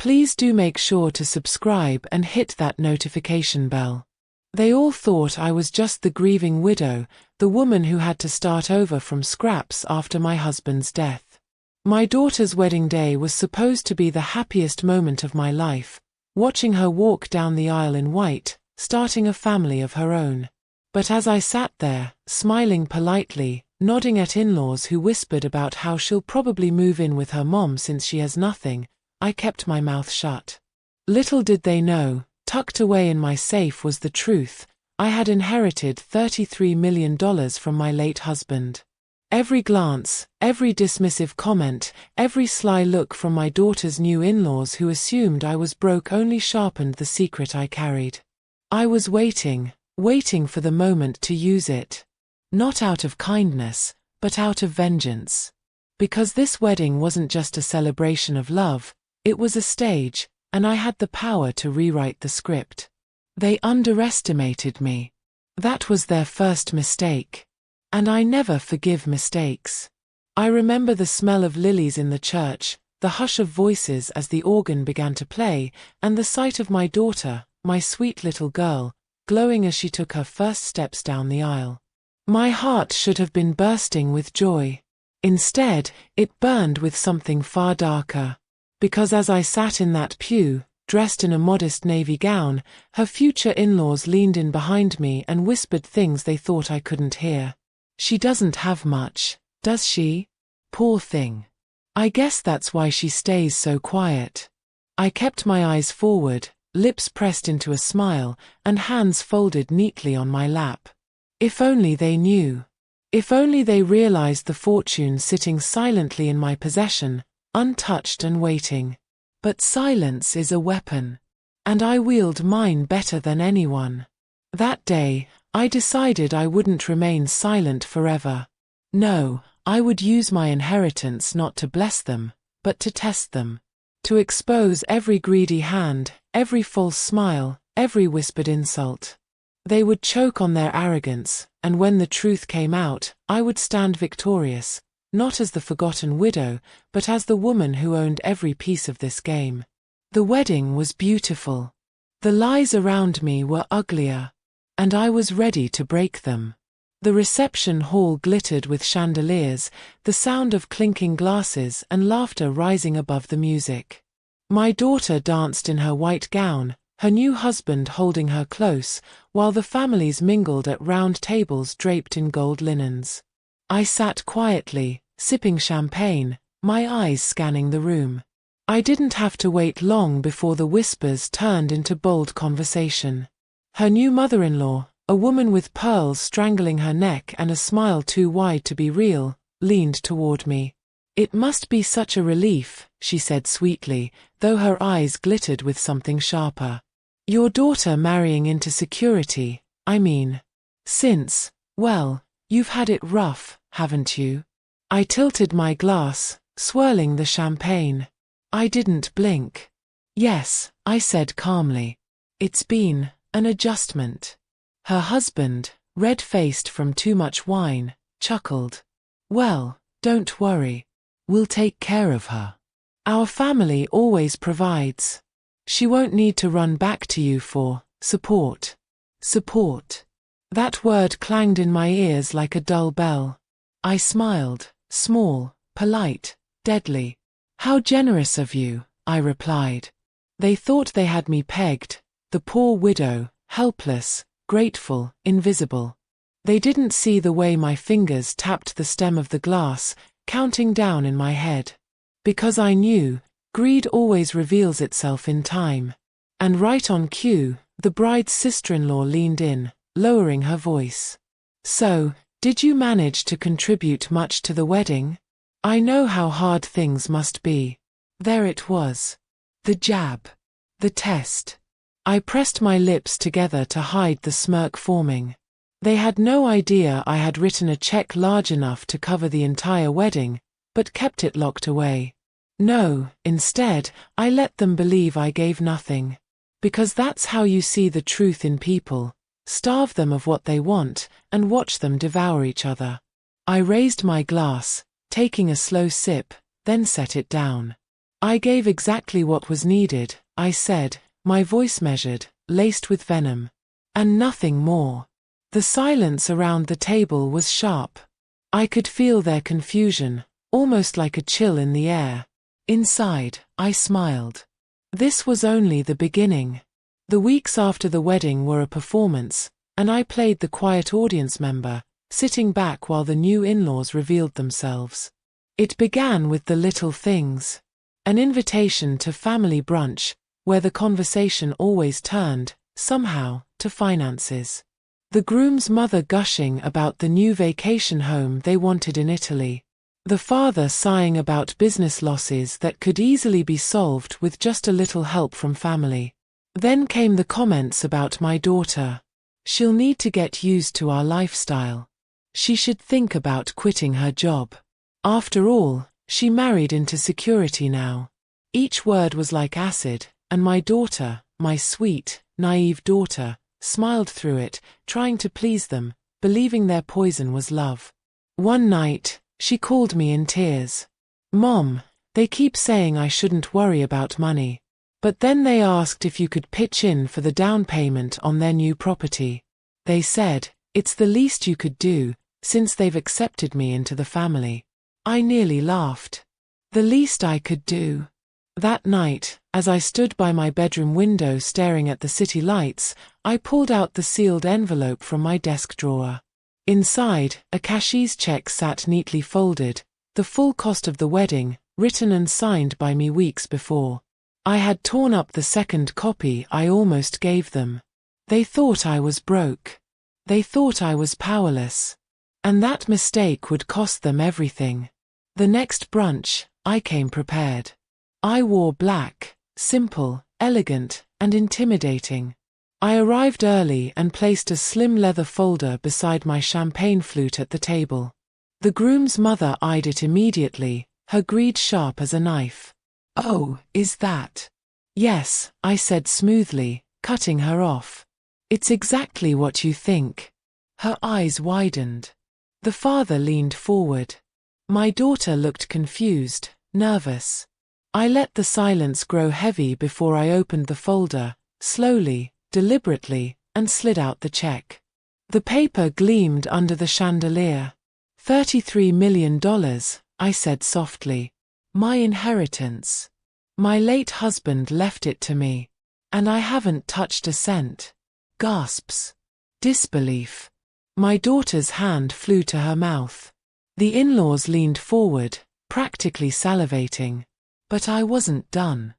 Please do make sure to subscribe and hit that notification bell. They all thought I was just the grieving widow, the woman who had to start over from scraps after my husband's death. My daughter's wedding day was supposed to be the happiest moment of my life, watching her walk down the aisle in white, starting a family of her own. But as I sat there, smiling politely, nodding at in-laws who whispered about how she'll probably move in with her mom since she has nothing, I kept my mouth shut. Little did they know, tucked away in my safe was the truth. I had inherited $33 million from my late husband. Every glance, every dismissive comment, every sly look from my daughter's new in-laws who assumed I was broke only sharpened the secret I carried. I was waiting for the moment to use it. Not out of kindness, but out of vengeance. Because this wedding wasn't just a celebration of love, it was a stage, and I had the power to rewrite the script. They underestimated me. That was their first mistake. And I never forgive mistakes. I remember the smell of lilies in the church, the hush of voices as the organ began to play, and the sight of my daughter, my sweet little girl, glowing as she took her first steps down the aisle. My heart should have been bursting with joy. Instead, it burned with something far darker. Because as I sat in that pew, dressed in a modest navy gown, her future in-laws leaned in behind me and whispered things they thought I couldn't hear. She doesn't have much, does she? Poor thing. I guess that's why she stays so quiet. I kept my eyes forward, lips pressed into a smile, and hands folded neatly on my lap. If only they knew. If only they realized the fortune sitting silently in my possession, untouched and waiting. But silence is a weapon. And I wield mine better than anyone. That day, I decided I wouldn't remain silent forever. No, I would use my inheritance not to bless them, but to test them. To expose every greedy hand, every false smile, every whispered insult. They would choke on their arrogance, and when the truth came out, I would stand victorious. Not as the forgotten widow, but as the woman who owned every piece of this game. The wedding was beautiful. The lies around me were uglier. And I was ready to break them. The reception hall glittered with chandeliers, the sound of clinking glasses and laughter rising above the music. My daughter danced in her white gown, her new husband holding her close, while the families mingled at round tables draped in gold linens. I sat quietly, sipping champagne, my eyes scanning the room. I didn't have to wait long before the whispers turned into bold conversation. Her new mother-in-law, a woman with pearls strangling her neck and a smile too wide to be real, leaned toward me. "It must be such a relief," she said sweetly, though her eyes glittered with something sharper. "Your daughter marrying into security, I mean. Since, well, you've had it rough, haven't you?" I tilted my glass, swirling the champagne. I didn't blink. "Yes," I said calmly. "It's been an adjustment." Her husband, red-faced from too much wine, chuckled. "Well, don't worry. We'll take care of her. Our family always provides. She won't need to run back to you for support." Support. That word clanged in my ears like a dull bell. I smiled, small, polite, deadly. "How generous of you," I replied. They thought they had me pegged, the poor widow, helpless, grateful, invisible. They didn't see the way my fingers tapped the stem of the glass, counting down in my head. Because I knew, greed always reveals itself in time. And right on cue, the bride's sister-in-law leaned in, lowering her voice. "So, did you manage to contribute much to the wedding? I know how hard things must be." There it was. The jab. The test. I pressed my lips together to hide the smirk forming. They had no idea I had written a check large enough to cover the entire wedding, but kept it locked away. No, instead, I let them believe I gave nothing. Because that's how you see the truth in people. Starve them of what they want, and watch them devour each other. I raised my glass, taking a slow sip, then set it down. I gave exactly what was needed, I said, my voice measured, laced with venom. And nothing more. The silence around the table was sharp. I could feel their confusion, almost like a chill in the air. Inside, I smiled. This was only the beginning. The weeks after the wedding were a performance, and I played the quiet audience member, sitting back while the new in-laws revealed themselves. It began with the little things. An invitation to family brunch, where the conversation always turned, somehow, to finances. The groom's mother gushing about the new vacation home they wanted in Italy. The father sighing about business losses that could easily be solved with just a little help from family. Then came the comments about my daughter. She'll need to get used to our lifestyle. She should think about quitting her job. After all, she married into security now. Each word was like acid, and my daughter, my sweet, naive daughter, smiled through it, trying to please them, believing their poison was love. One night, she called me in tears. "Mom, they keep saying I shouldn't worry about money. But then they asked if you could pitch in for the down payment on their new property. They said, it's the least you could do, since they've accepted me into the family." I nearly laughed. The least I could do. That night, as I stood by my bedroom window staring at the city lights, I pulled out the sealed envelope from my desk drawer. Inside, a cashier's check sat neatly folded, the full cost of the wedding, written and signed by me weeks before. I had torn up the second copy I almost gave them. They thought I was broke. They thought I was powerless. And that mistake would cost them everything. The next brunch, I came prepared. I wore black, simple, elegant, and intimidating. I arrived early and placed a slim leather folder beside my champagne flute at the table. The groom's mother eyed it immediately, her greed sharp as a knife. "Oh, is that?" "Yes," I said smoothly, cutting her off. "It's exactly what you think." Her eyes widened. The father leaned forward. My daughter looked confused, nervous. I let the silence grow heavy before I opened the folder, slowly, deliberately, and slid out the check. The paper gleamed under the chandelier. $33 million, I said softly. My inheritance. My late husband left it to me. And I haven't touched a cent. Gasps. Disbelief. My daughter's hand flew to her mouth. The in-laws leaned forward, practically salivating. But I wasn't done.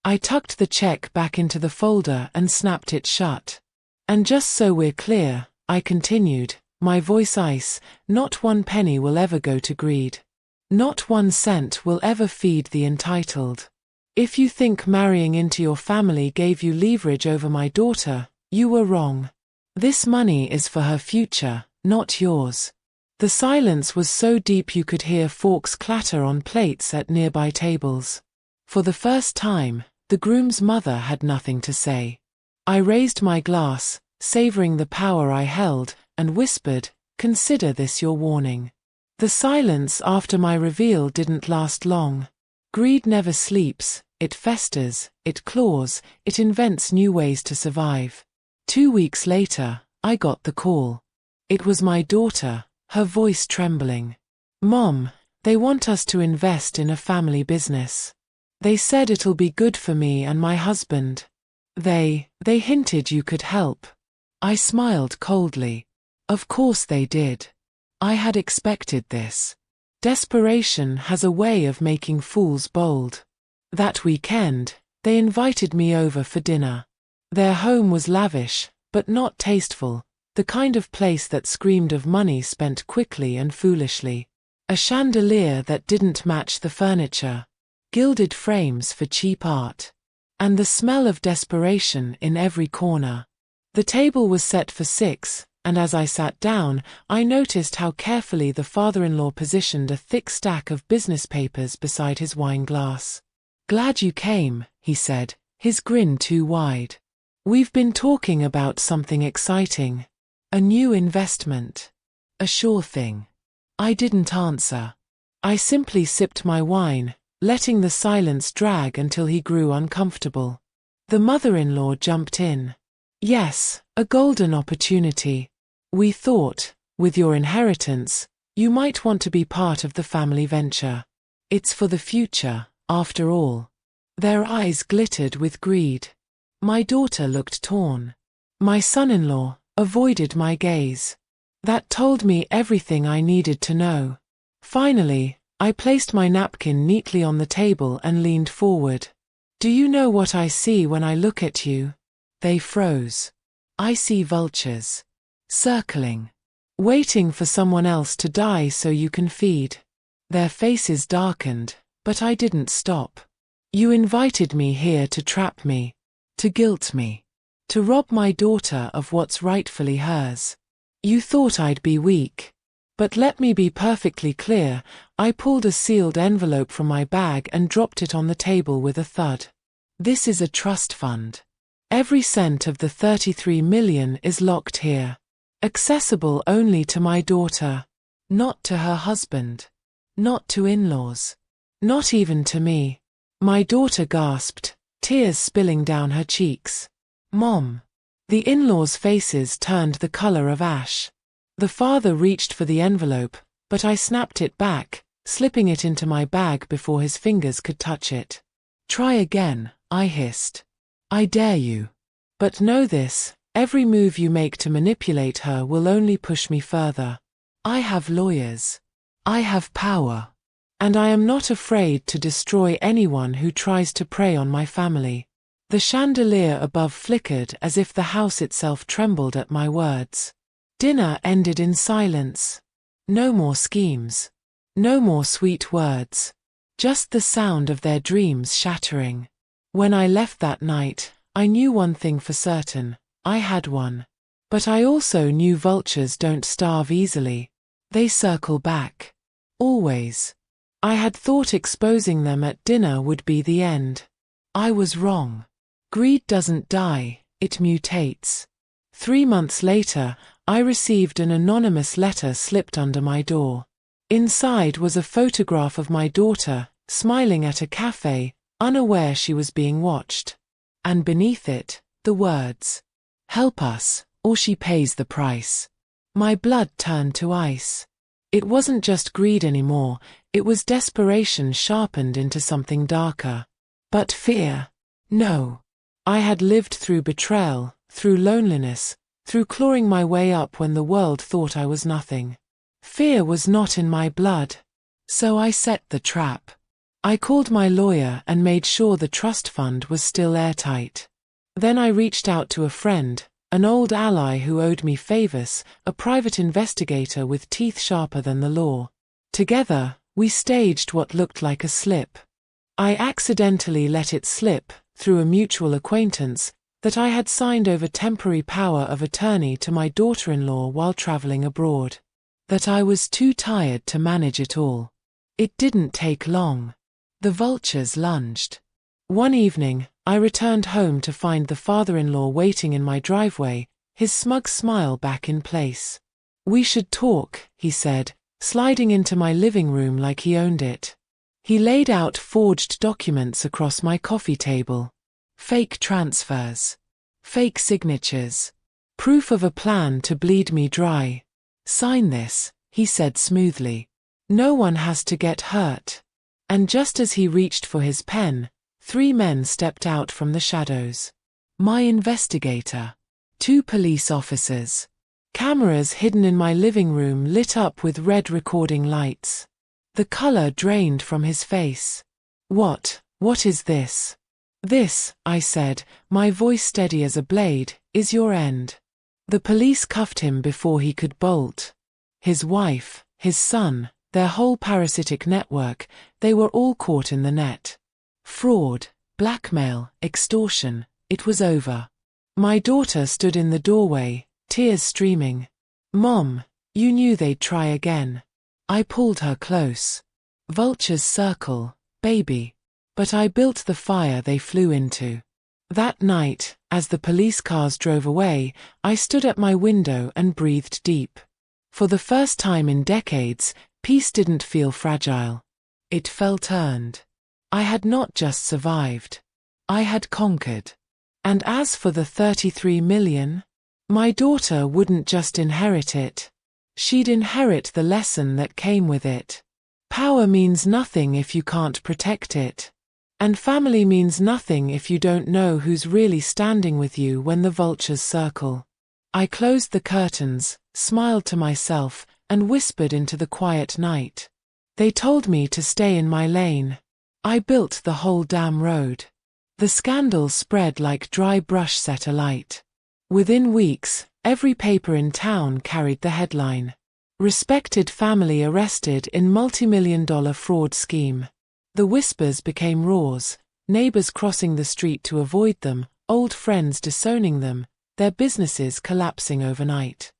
I tucked the check back into the folder and snapped it shut. "And just so we're clear," I continued, my voice ice, "not one penny will ever go to greed. Not 1 cent will ever feed the entitled. If you think marrying into your family gave you leverage over my daughter, you were wrong. This money is for her future, not yours." The silence was so deep you could hear forks clatter on plates at nearby tables. For the first time, the groom's mother had nothing to say. I raised my glass, savoring the power I held, and whispered, "Consider this your warning." The silence after my reveal didn't last long. Greed never sleeps, it festers, it claws, it invents new ways to survive. 2 weeks later, I got the call. It was my daughter, her voice trembling. "Mom, they want us to invest in a family business. They said it'll be good for me and my husband. They hinted you could help." I smiled coldly. Of course they did. I had expected this. Desperation has a way of making fools bold. That weekend, they invited me over for dinner. Their home was lavish, but not tasteful. The kind of place that screamed of money spent quickly and foolishly. A chandelier that didn't match the furniture. Gilded frames for cheap art. And the smell of desperation in every corner. The table was set for 6, and as I sat down, I noticed how carefully the father-in-law positioned a thick stack of business papers beside his wine glass. "Glad you came," he said, his grin too wide. "We've been talking about something exciting. A new investment. A sure thing." I didn't answer. I simply sipped my wine, letting the silence drag until he grew uncomfortable. The mother-in-law jumped in. Yes, a golden opportunity. We thought, with your inheritance, you might want to be part of the family venture. It's for the future, after all. Their eyes glittered with greed. My daughter looked torn. My son-in-law avoided my gaze. That told me everything I needed to know. Finally, I placed my napkin neatly on the table and leaned forward. Do you know what I see when I look at you? They froze. I see vultures. Circling. Waiting for someone else to die so you can feed. Their faces darkened, but I didn't stop. You invited me here to trap me. To guilt me. To rob my daughter of what's rightfully hers. You thought I'd be weak. But let me be perfectly clear, I pulled a sealed envelope from my bag and dropped it on the table with a thud. This is a trust fund. Every cent of the $33 million is locked here. Accessible only to my daughter. Not to her husband. Not to in-laws. Not even to me. My daughter gasped, tears spilling down her cheeks. Mom. The in-laws' faces turned the color of ash. The father reached for the envelope, but I snapped it back, slipping it into my bag before his fingers could touch it. Try again, I hissed. I dare you. But know this, every move you make to manipulate her will only push me further. I have lawyers. I have power. And I am not afraid to destroy anyone who tries to prey on my family. The chandelier above flickered as if the house itself trembled at my words. Dinner ended in silence. No more schemes. No more sweet words. Just the sound of their dreams shattering. When I left that night, I knew one thing for certain. I had one. But I also knew vultures don't starve easily. They circle back. Always. I had thought exposing them at dinner would be the end. I was wrong. Greed doesn't die, it mutates. 3 months later, I received an anonymous letter slipped under my door. Inside was a photograph of my daughter, smiling at a cafe, unaware she was being watched. And beneath it, the words, "Help us, or she pays the price." My blood turned to ice. It wasn't just greed anymore, it was desperation sharpened into something darker. But fear? No. I had lived through betrayal, through loneliness, through clawing my way up when the world thought I was nothing. Fear was not in my blood. So I set the trap. I called my lawyer and made sure the trust fund was still airtight. Then I reached out to a friend, an old ally who owed me favors, a private investigator with teeth sharper than the law. Together, we staged what looked like a slip. I accidentally let it slip, through a mutual acquaintance, that I had signed over temporary power of attorney to my daughter-in-law while traveling abroad. That I was too tired to manage it all. It didn't take long. The vultures lunged. One evening, I returned home to find the father-in-law waiting in my driveway, his smug smile back in place. "We should talk," he said, sliding into my living room like he owned it. He laid out forged documents across my coffee table. Fake transfers. Fake signatures. Proof of a plan to bleed me dry. "Sign this," he said smoothly. "No one has to get hurt." And just as he reached for his pen, 3 men stepped out from the shadows. My investigator. 2 police officers. Cameras hidden in my living room lit up with red recording lights. The color drained from his face. What is this?" "This," I said, my voice steady as a blade, "is your end." The police cuffed him before he could bolt. His wife, his son, their whole parasitic network, they were all caught in the net. Fraud, blackmail, extortion, it was over. My daughter stood in the doorway, tears streaming. "Mom, you knew they'd try again." I pulled her close. "Vultures circle, baby." But I built the fire they flew into. That night, as the police cars drove away, I stood at my window and breathed deep. For the first time in decades, peace didn't feel fragile. It felt earned. I had not just survived. I had conquered. And as for the 33 million, my daughter wouldn't just inherit it. She'd inherit the lesson that came with it. Power means nothing if you can't protect it. And family means nothing if you don't know who's really standing with you when the vultures circle. I closed the curtains, smiled to myself, and whispered into the quiet night. They told me to stay in my lane. I built the whole damn road. The scandal spread like dry brush set alight. Within weeks, every paper in town carried the headline: "Respected family arrested in multimillion-dollar fraud scheme." The whispers became roars, neighbors crossing the street to avoid them, old friends disowning them, their businesses collapsing overnight.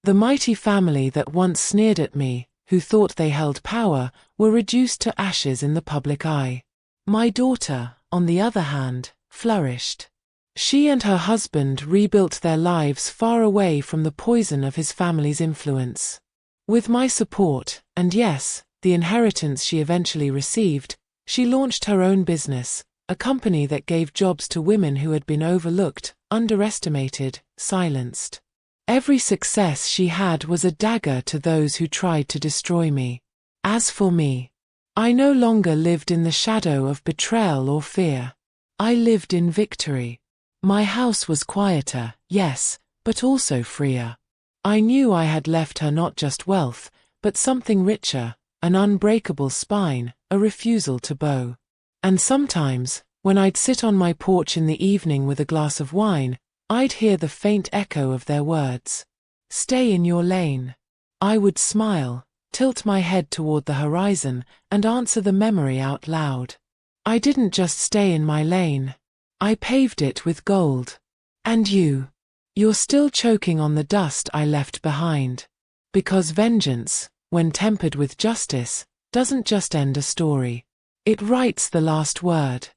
The mighty family that once sneered at me, who thought they held power, were reduced to ashes in the public eye. My daughter, on the other hand, flourished. She and her husband rebuilt their lives far away from the poison of his family's influence. With my support, and yes, the inheritance she eventually received, she launched her own business, a company that gave jobs to women who had been overlooked, underestimated, silenced. Every success she had was a dagger to those who tried to destroy me. As for me, I no longer lived in the shadow of betrayal or fear. I lived in victory. My house was quieter, yes, but also freer. I knew I had left her not just wealth, but something richer, an unbreakable spine, a refusal to bow. And sometimes, when I'd sit on my porch in the evening with a glass of wine, I'd hear the faint echo of their words. "Stay in your lane." I would smile, tilt my head toward the horizon, and answer the memory out loud. I didn't just stay in my lane. I paved it with gold. And you're still choking on the dust I left behind. Because vengeance, when tempered with justice, doesn't just end a story. It writes the last word.